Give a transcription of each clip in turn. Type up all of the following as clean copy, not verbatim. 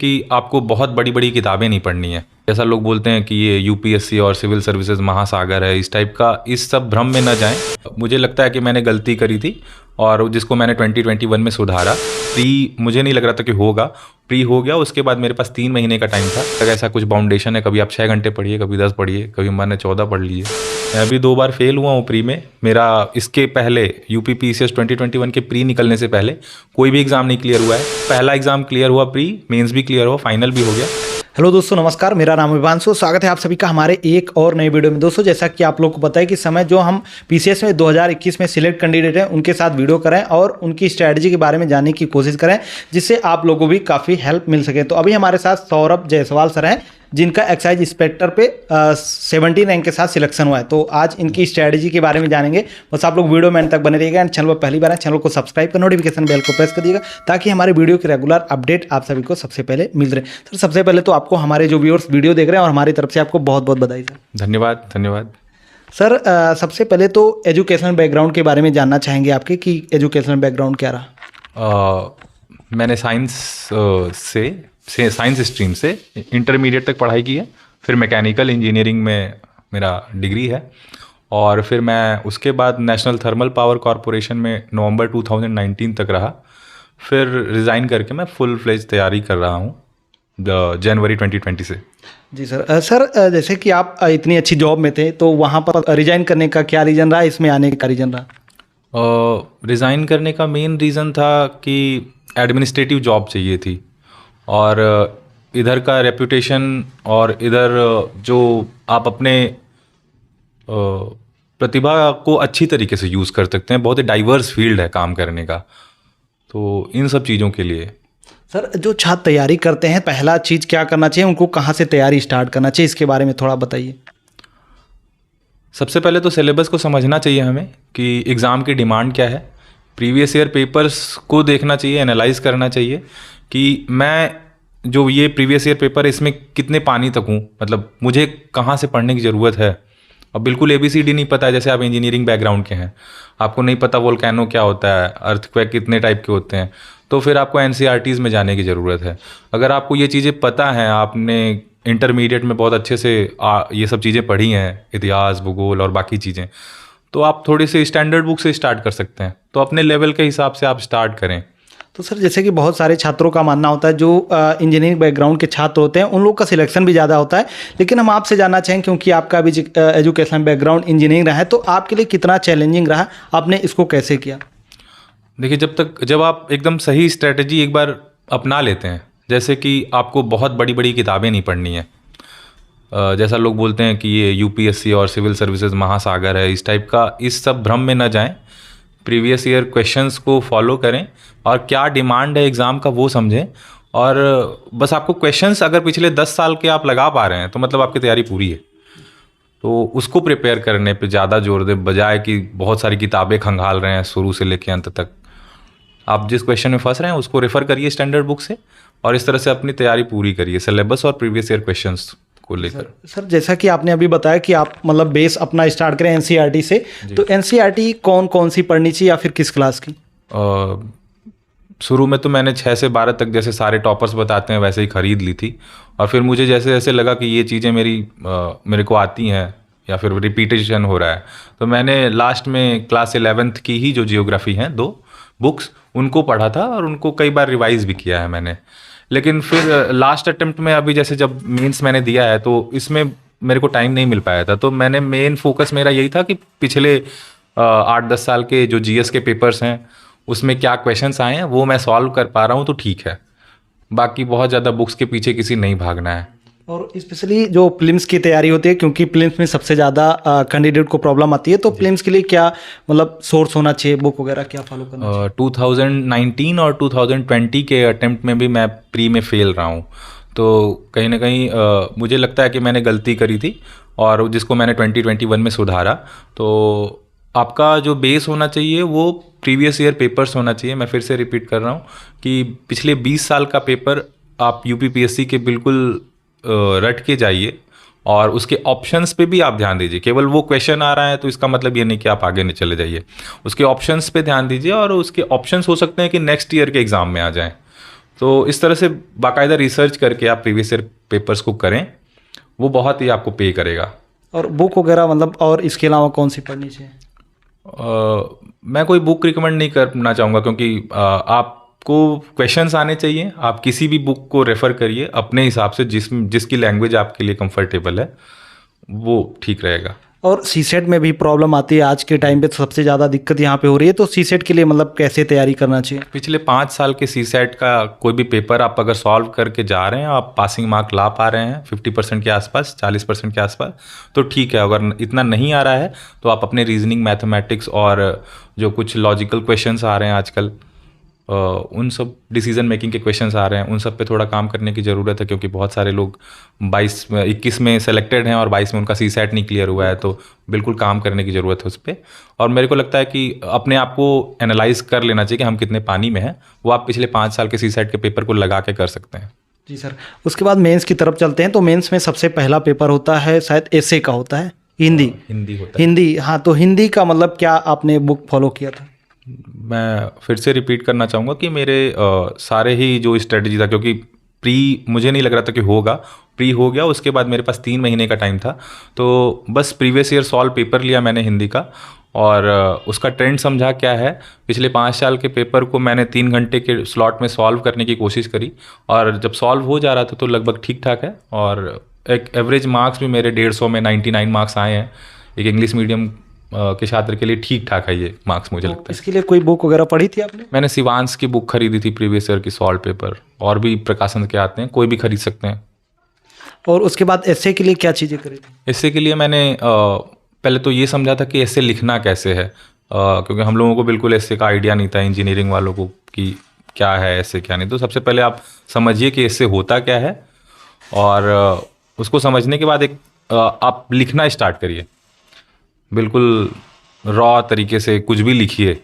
कि आपको बहुत बड़ी बड़ी किताबें नहीं पढ़नी है। जैसा लोग बोलते हैं कि ये यूपीएससी और सिविल सर्विसेज महासागर है, इस टाइप का, इस सब भ्रम में न जाएं। मुझे लगता है कि मैंने गलती करी थी और जिसको मैंने 2021 में सुधारा। प्री मुझे नहीं लग रहा था कि होगा, प्री हो गया। उसके बाद मेरे पास 3 महीने का टाइम था। अगर ऐसा कुछ बाउंडेशन है, कभी आप 6 घंटे पढ़िए, कभी 10 पढ़िए, कभी मैंने 14 पढ़ लिए। मैं अभी 2 बार फेल हुआ हूँ प्री में। मेरा इसके पहले यूपी पीसीएस 2021 के प्री निकलने से पहले कोई भी एग्ज़ाम नहीं क्लियर हुआ है। पहला एग्ज़ाम क्लियर हुआ प्री, मेंस भी क्लियर हुआ, फाइनल भी हो गया। हेलो दोस्तों, नमस्कार। मेरा नाम विभांशु। स्वागत है आप सभी का हमारे एक और नए वीडियो में। दोस्तों, जैसा कि आप लोगों को पता है कि समय जो हम पीसीएस में 2021 में सिलेक्ट कैंडिडेट हैं उनके साथ वीडियो करें और उनकी स्ट्रैटेजी के बारे में जानने की कोशिश करें, जिससे आप लोगों को भी काफ़ी हेल्प मिल सके। तो अभी हमारे साथ सौरभ जायसवाल सर हैं, जिनका एक्साइज इंस्पेक्टर पे 70 रैंक के साथ सिलेक्शन हुआ है। तो आज इनकी स्ट्रैटेजी के बारे में जानेंगे। बस आप लोग वीडियो में अंत तक बने रहिएगा। एंड चैनल पर पहली बार है, चैनल को सब्सक्राइब कर नोटिफिकेशन बेल को प्रेस कर दिएगा, ताकि हमारे वीडियो की रेगुलर अपडेट आप सभी को सबसे पहले मिल रहे। सर, सबसे पहले तो आपको हमारे जो व्यूअर्स वीडियो देख रहे हैं और हमारी तरफ से आपको बहुत बहुत बधाई सर। धन्यवाद धन्यवाद। सर, सबसे पहले तो एजुकेशनल बैकग्राउंड के बारे में जानना चाहेंगे आपके कि एजुकेशनल बैकग्राउंड क्या रहा। मैंने साइंस स्ट्रीम से इंटरमीडिएट तक पढ़ाई की है। फिर मैकेनिकल इंजीनियरिंग में मेरा डिग्री है और फिर मैं उसके बाद नेशनल थर्मल पावर कॉरपोरेशन में नवंबर 2019 तक रहा। फिर रिज़ाइन करके मैं फुल फ्लेज तैयारी कर रहा हूँ जनवरी 2020 से। जी सर। सर, जैसे कि आप इतनी अच्छी जॉब में थे, तो वहाँ पर रिजाइन करने का क्या रीज़न रहा, इसमें आने का रीज़न रहा? रिज़ाइन करने का मेन रीज़न था कि एडमिनिस्ट्रेटिव जॉब चाहिए थी और इधर का रेपुटेशन और इधर जो आप अपने प्रतिभा को अच्छी तरीके से यूज़ कर सकते हैं। बहुत ही डाइवर्स फील्ड है काम करने का, तो इन सब चीज़ों के लिए। सर, जो छात्र तैयारी करते हैं, पहला चीज़ क्या करना चाहिए, उनको कहाँ से तैयारी स्टार्ट करना चाहिए, इसके बारे में थोड़ा बताइए। सबसे पहले तो सिलेबस को समझना चाहिए हमें कि एग्ज़ाम की डिमांड क्या है। प्रीवियस ईयर पेपर्स को देखना चाहिए, एनालाइज करना चाहिए कि मैं जो ये प्रीवियस ईयर पेपर है इसमें कितने पानी तक हूँ, मतलब मुझे कहाँ से पढ़ने की ज़रूरत है। अब बिल्कुल ABCD नहीं पता है, जैसे आप इंजीनियरिंग बैकग्राउंड के हैं, आपको नहीं पता वोल्केनो क्या होता है, अर्थक्वेक कितने टाइप के होते हैं, तो फिर आपको NCERTs में जाने की ज़रूरत है। अगर आपको ये चीज़ें पता हैं, आपने इंटरमीडिएट में बहुत अच्छे से ये सब चीज़ें पढ़ी हैं, इतिहास, भूगोल और बाकी चीज़ें, तो आप थोड़ी सी स्टैंडर्ड बुक से स्टार्ट कर सकते हैं। तो अपने लेवल के हिसाब से आप स्टार्ट करें। तो सर, जैसे कि बहुत सारे छात्रों का मानना होता है, जो इंजीनियरिंग बैकग्राउंड के छात्र होते हैं उन लोग का सिलेक्शन भी ज़्यादा होता है, लेकिन हम आपसे जानना चाहेंगे, क्योंकि आपका भी एजुकेशन बैकग्राउंड इंजीनियरिंग रहा है, तो आपके लिए कितना चैलेंजिंग रहा, आपने इसको कैसे किया? देखिए, जब आप एकदम सही स्ट्रेटजी एक बार अपना लेते हैं, जैसे कि आपको बहुत बड़ी बड़ी किताबें नहीं पढ़नी है। जैसा लोग बोलते हैं कि ये यूपीएससी और सिविल सर्विसेज महासागर है, इस टाइप का, इस सब भ्रम में न जाएं। प्रीवियस ईयर क्वेश्चंस को फॉलो करें और क्या डिमांड है एग्ज़ाम का वो समझें। और बस आपको क्वेश्चंस अगर पिछले 10 साल के आप लगा पा रहे हैं तो मतलब आपकी तैयारी पूरी है। तो उसको प्रिपेयर करने पे ज़्यादा जोर दें, बजाय कि बहुत सारी किताबें खंगाल रहे हैं शुरू से लेकर अंत तक। आप जिस क्वेश्चन में फंस रहे हैं उसको रेफ़र करिए स्टैंडर्ड बुक से और इस तरह से अपनी तैयारी पूरी करिए सिलेबस और प्रीवियस ईयर क्वेश्चंस को लेकर। सर, जैसा कि आपने अभी बताया कि आप मतलब बेस अपना स्टार्ट करें NCERT से, तो NCERT कौन से पढ़नी चाहिए या फिर किस क्लास की? शुरू में तो मैंने 6 से 12 तक जैसे सारे टॉपर्स बताते हैं वैसे ही ख़रीद ली थी, और फिर मुझे जैसे जैसे लगा कि ये चीज़ें मेरे को आती हैं या फिर रिपीटेशन हो रहा है, तो मैंने लास्ट में क्लास 11th की ही जो जियोग्राफी हैं 2 बुक्स, उनको पढ़ा था और उनको कई बार रिवाइज़ भी किया है मैंने। लेकिन फिर लास्ट अटेम्प्ट में अभी जैसे जब मेंस मैंने दिया है तो इसमें मेरे को टाइम नहीं मिल पाया था, तो मैंने मेन फोकस मेरा यही था कि पिछले 8-10 साल के जो GS के पेपर्स हैं उसमें क्या क्वेश्चंस आए हैं वो मैं सॉल्व कर पा रहा हूँ तो ठीक है। बाकी बहुत ज़्यादा बुक्स के पीछे किसी नहीं भागना है। और स्पेशली जो प्रीलिम्स की तैयारी होती है, क्योंकि प्रीलिम्स में सबसे ज़्यादा कैंडिडेट को प्रॉब्लम आती है, तो प्रीलिम्स के लिए क्या मतलब सोर्स होना चाहिए, बुक वगैरह क्या फॉलो करना चाहिए? 2019 और 2020 के अटेम्प्ट में भी मैं प्री में फेल रहा हूँ, तो कहीं ना कहीं मुझे लगता है कि मैंने गलती करी थी और जिसको मैंने 2021 में सुधारा। तो आपका जो बेस होना चाहिए वो प्रीवियस ईयर पेपर्स होना चाहिए। मैं फिर से रिपीट कर रहा हूँ कि पिछले 20 साल का पेपर आप UPPSC के बिल्कुल रट के जाइए और उसके ऑप्शंस पे भी आप ध्यान दीजिए। केवल वो क्वेश्चन आ रहा है तो इसका मतलब ये नहीं कि आप आगे नहीं चले जाइए, उसके ऑप्शंस पे ध्यान दीजिए और उसके ऑप्शंस हो सकते हैं कि नेक्स्ट ईयर के एग्ज़ाम में आ जाएं। तो इस तरह से बाकायदा रिसर्च करके आप प्रीवियस ईयर पेपर्स को करें, वो बहुत ही आपको पे करेगा। और बुक वगैरह मतलब और इसके अलावा कौन सी पढ़नी चाहिए? मैं कोई बुक रिकमेंड नहीं करना चाहूँगा, क्योंकि आपको क्वेश्चंस आने चाहिए। आप किसी भी बुक को रेफ़र करिए अपने हिसाब से, जिसकी लैंग्वेज आपके लिए कंफर्टेबल है, वो ठीक रहेगा। और सीसेट में भी प्रॉब्लम आती है आज के टाइम पे, तो सबसे ज़्यादा दिक्कत यहाँ पे हो रही है, तो सीसेट के लिए मतलब कैसे तैयारी करना चाहिए? पिछले 5 साल के सीसेट का कोई भी पेपर आप अगर सॉल्व करके जा रहे हैं, आप पासिंग मार्क ला पा रहे हैं 50% के आसपास, 40% के आसपास, तो ठीक है। अगर इतना नहीं आ रहा है तो आप अपने रीजनिंग, मैथमेटिक्स और जो कुछ लॉजिकल क्वेश्चंस आ रहे हैं आजकल, उन सब डिसीजन मेकिंग के क्वेश्चंस आ रहे हैं, उन सब पे थोड़ा काम करने की ज़रूरत है, क्योंकि बहुत सारे लोग 21 में सेलेक्टेड हैं और 22 में उनका सीसेट नहीं क्लियर हुआ है, तो बिल्कुल काम करने की ज़रूरत है उस पर। और मेरे को लगता है कि अपने आप को एनालाइज कर लेना चाहिए कि हम कितने पानी में हैं, वो आप पिछले 5 साल के सीसेट के पेपर को लगा के कर सकते हैं। जी सर। उसके बाद मेंस की तरफ चलते हैं, तो मेंस में सबसे पहला पेपर होता है शायद एसे का होता है, हिंदी होता है। हिंदी, हाँ। तो हिंदी का मतलब क्या आपने बुक फॉलो किया था? मैं फिर से रिपीट करना चाहूँगा कि मेरे सारे ही जो स्ट्रेटजी था, क्योंकि प्री मुझे नहीं लग रहा था कि होगा, प्री हो गया, उसके बाद मेरे पास 3 महीने का टाइम था, तो बस प्रीवियस ईयर सॉल्व पेपर लिया मैंने हिंदी का, और उसका ट्रेंड समझा क्या है। पिछले 5 साल के पेपर को मैंने 3 घंटे के स्लॉट में सॉल्व करने की कोशिश करी, और जब सॉल्व हो जा रहा था तो लगभग ठीक ठाक है, और एक एवरेज मार्क्स भी मेरे 150 में 99 मार्क्स आए हैं। एक इंग्लिश मीडियम के छात्र के लिए ठीक ठाक है ये मार्क्स, मुझे लगता है। इसके लिए कोई बुक वगैरह पढ़ी थी आपने? मैंने शिवांश की बुक खरीदी थी, प्रीवियस ईयर की सॉल्व पेपर, और भी प्रकाशन के आते हैं, कोई भी खरीद सकते हैं। और उसके बाद एसे के लिए क्या चीज़ें करी थी? एसे के लिए मैंने पहले तो ये समझा था कि एसे लिखना कैसे है, क्योंकि हम लोगों को बिल्कुल एसे का आइडिया नहीं था, इंजीनियरिंग वालों को, कि क्या है एसे क्या नहीं। तो सबसे पहले आप समझिए कि एसे होता क्या है, और उसको समझने के बाद आप लिखना स्टार्ट करिए, बिल्कुल रॉ तरीके से कुछ भी लिखिए।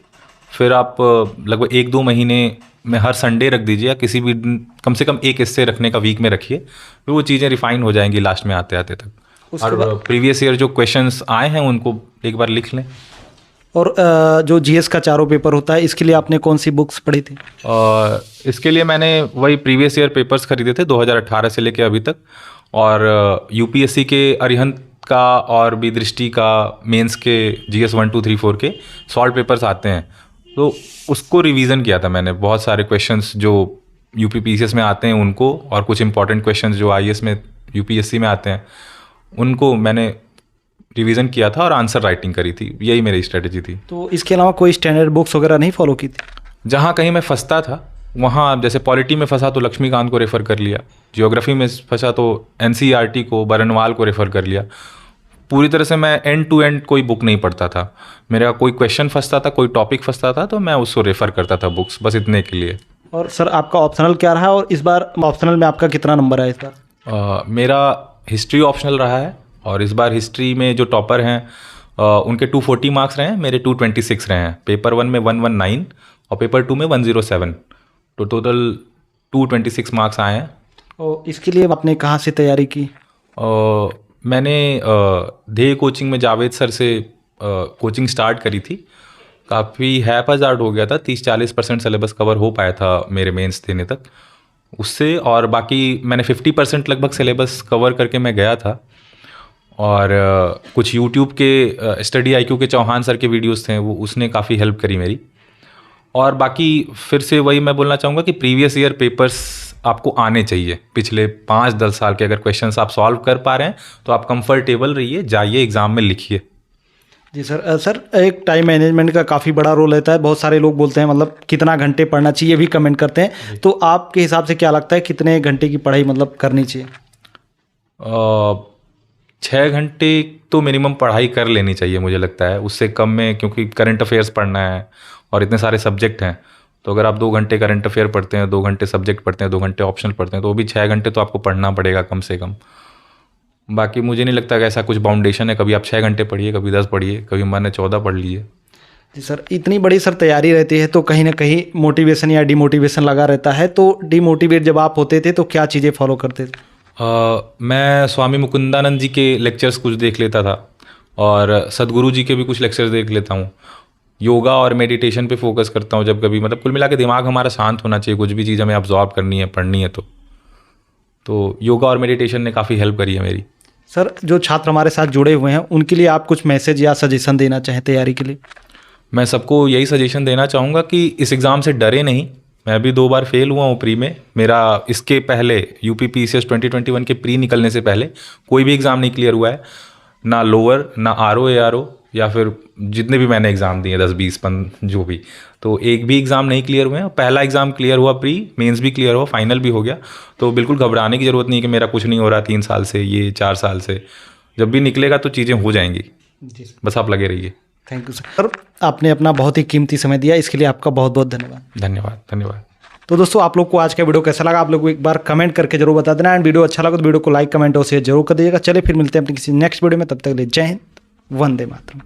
फिर आप लगभग 1-2 महीने में हर संडे रख दीजिए, या किसी भी दिन कम से कम एक एसे रखने का वीक में रखिए, फिर वो चीज़ें रिफाइन हो जाएंगी लास्ट में आते आते तक। और प्रीवियस ईयर जो क्वेश्चंस आए हैं उनको एक बार लिख लें। और जो जीएस का चारों पेपर होता है, इसके लिए आपने कौन सी बुक्स पढ़ी थी? इसके लिए मैंने वही प्रीवियस ईयर पेपर्स खरीदे थे 2018 से लेके अभी तक, और यूपीएससी के अरिहंत का और भी दृष्टि का मेंस के जीएस 1, 2, 3, 4 के सॉल्व पेपर्स आते हैं, तो उसको रिवीजन किया था मैंने। बहुत सारे क्वेश्चंस जो यूपी पीसीएस में आते हैं उनको, और कुछ इंपॉर्टेंट क्वेश्चंस जो आईएएस में, यूपीएससी में आते हैं, उनको मैंने रिवीजन किया था और आंसर राइटिंग करी थी। यही मेरी स्ट्रेटजी थी। तो इसके अलावा कोई स्टैंडर्ड बुक्स वगैरह नहीं फॉलो की थी? जहाँ कहीं मैं फंसता था वहाँ, जैसे पॉलिटी में फंसा तो लक्ष्मीकांत को रेफ़र कर लिया, जियोग्राफी में फंसा तो एनसीईआरटी को, बरनवाल को रेफ़र कर लिया। पूरी तरह से मैं एंड टू एंड कोई बुक नहीं पढ़ता था। मेरा कोई क्वेश्चन फंसता था, कोई टॉपिक फंसता था, तो मैं उसको रेफ़र करता था बुक्स, बस इतने के लिए। और सर आपका ऑप्शनल क्या रहा, और इस बार ऑप्शनल में आपका कितना नंबर है इस बार? मेरा हिस्ट्री ऑप्शनल रहा है, और इस बार हिस्ट्री में जो टॉपर हैं उनके 240 मार्क्स रहे हैं, मेरे 226 रहे हैं। पेपर 1 में 119 और पेपर 2 में 107, तो टोटल 226 मार्क्स आए हैं। और इसके लिए आपने कहाँ से तैयारी की? मैंने ध्येय कोचिंग में जावेद सर से कोचिंग स्टार्ट करी थी। काफ़ी हैपहज़ार्ड हो गया था, 30-40% सिलेबस कवर हो पाया था मेरे मेंस देने तक उससे, और बाकी मैंने 50% लगभग सिलेबस कवर करके मैं गया था। और कुछ यूट्यूब के स्टडी आईक्यू के चौहान सर के वीडियोस थे, वो उसने काफ़ी हेल्प करी मेरी। और बाकी फिर से वही मैं बोलना चाहूँगा कि प्रीवियस ईयर पेपर्स आपको आने चाहिए। पिछले 5-10 साल के अगर क्वेश्चंस आप सॉल्व कर पा रहे हैं तो आप कंफर्टेबल रहिए, जाइए एग्ज़ाम में लिखिए। जी सर। सर एक टाइम मैनेजमेंट का काफ़ी बड़ा रोल रहता है। बहुत सारे लोग बोलते हैं मतलब कितना घंटे पढ़ना चाहिए भी कमेंट करते हैं, तो आपके हिसाब से क्या लगता है कितने घंटे की पढ़ाई मतलब करनी चाहिए? 6 घंटे तो मिनिमम पढ़ाई कर लेनी चाहिए मुझे लगता है, उससे कम में, क्योंकि करंट अफेयर्स पढ़ना है और इतने सारे सब्जेक्ट हैं, तो अगर आप 2 घंटे करंट अफेयर पढ़ते हैं, 2 घंटे सब्जेक्ट पढ़ते हैं, 2 घंटे ऑप्शनल पढ़ते हैं, तो वो भी 6 घंटे तो आपको पढ़ना पड़ेगा कम से कम। बाकी मुझे नहीं लगता कि ऐसा कुछ बाउंडेशन है, कभी आप 6 घंटे पढ़िए, कभी 10 पढ़िए, कभी मैंने 14 पढ़ लिए। जी सर। इतनी बड़ी सर तैयारी रहती है तो कहीं ना कहीं मोटिवेशन या डिमोटिवेशन लगा रहता है, तो डिमोटिवेट जब आप होते थे तो क्या चीज़ें फॉलो करते थे? मैं स्वामी मुकुंदानंद जी के लेक्चर्स कुछ देख लेता था, और सदगुरु जी के भी कुछ लेक्चर्स देख लेता हूँ। योगा और मेडिटेशन पे फोकस करता हूँ जब कभी, मतलब कुल मिला के दिमाग हमारा शांत होना चाहिए, कुछ भी चीज़ हमें अब्जॉर्ब करनी है, पढ़नी है तो योगा और मेडिटेशन ने काफ़ी हेल्प करी है मेरी। सर, जो छात्र हमारे साथ जुड़े हुए हैं उनके लिए आप कुछ मैसेज या सजेशन देना चाहें तैयारी के लिए? मैं सबको यही सजेशन देना चाहूँगा कि इस एग्ज़ाम से डरे नहीं। मैं भी 2 बार फेल हुआ हूँ प्री में। मेरा इसके पहले यूपी पीसीएस 2021 के प्री निकलने से पहले कोई भी एग्ज़ाम नहीं क्लियर हुआ है, ना लोअर, ना आरओ एआरओ, या फिर जितने भी मैंने एग्ज़ाम दिए 10 20 जो भी, तो एक भी एग्ज़ाम नहीं क्लियर हुए हैं। पहला एग्ज़ाम क्लियर हुआ प्री, मेंस भी क्लियर हुआ, फाइनल भी हो गया। तो बिल्कुल घबराने की ज़रूरत नहीं कि मेरा कुछ नहीं हो रहा 3 साल से, ये 4 साल से। जब भी निकलेगा तो चीज़ें हो जाएंगी, बस आप लगे रहिए। थैंक यू सर, आपने अपना बहुत ही कीमती समय दिया, इसके लिए आपका बहुत बहुत धन्यवाद। धन्यवाद धन्यवाद। तो दोस्तों, आप लोग को आज का वीडियो कैसा लगा आप लोग को एक बार कमेंट करके जरूर बता देना। एंड वीडियो अच्छा लगा तो वीडियो को लाइक, कमेंट और शेयर जरूर कर दीजिएगा। चलिए फिर मिलते हैं अपनी किसी नेक्स्ट वीडियो में, तब तक के लिए जय हिंद, वंदे मातरम।